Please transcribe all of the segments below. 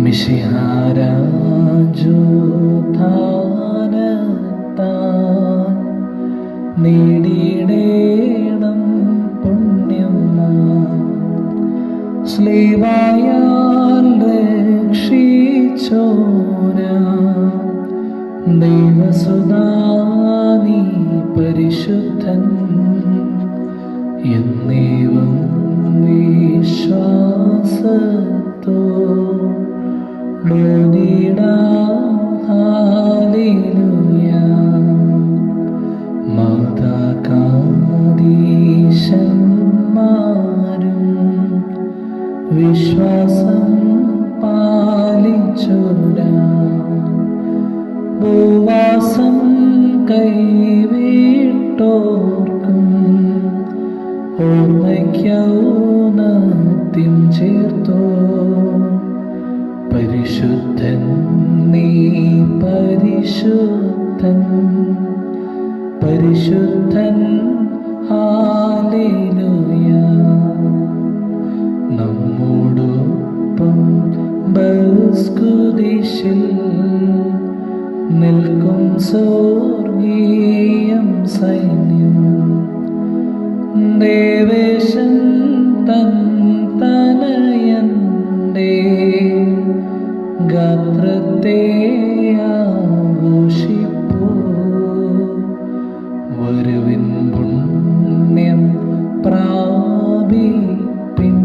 മിശിഹാരാജോത്ഥാനത്താൽ നേടിയിടേണം പുണ്യം സ്ലീവായാൽ രക്ഷിച്ചോരാ ദൈവസുതാ നീ പരിശുദ്ധൻ എന്നേവം വിശ്വാസത്തോടിടാം ഹല്ലേലൂയ. മാതാകാദീശന്മാരും വിശ്വാസം പാലിച്ചോരാ ഉപവാസം കൈവിട്ടോർക്കും ഓർമ്മയ്ക്കൗന്നത്യം ചേർത്തോ. പരിശുദ്ധൻ നീ പരിശുദ്ധൻ പരിശുദ്ധൻ ഹല്ലേലൂയ. നമ്മോടൊപ്പം ബസ്കുദിശിൽ നിൽക്കും സ്വർഗീയം സൈന്യം ദേവേശൻ തൻ തനയന്റെ ഗാത്രത്തെ ആഘോഷിപ്പൂ. വരുവിൻ പുണ്യം പ്രാപിപ്പിൻ.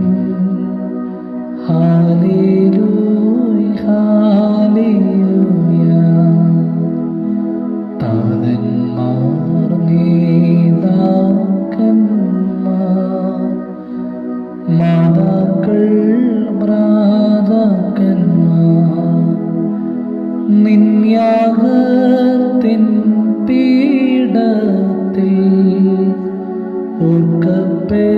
Hallelujah hallelujah. താതന്മാർ നേതാക്കന്മാർ മാതാക്കൾ ഭ്രാതാക്കന്മാർ നിന്യാഗത്തിൻ പീഠത്തിൽ ഓർക്കപ്പേ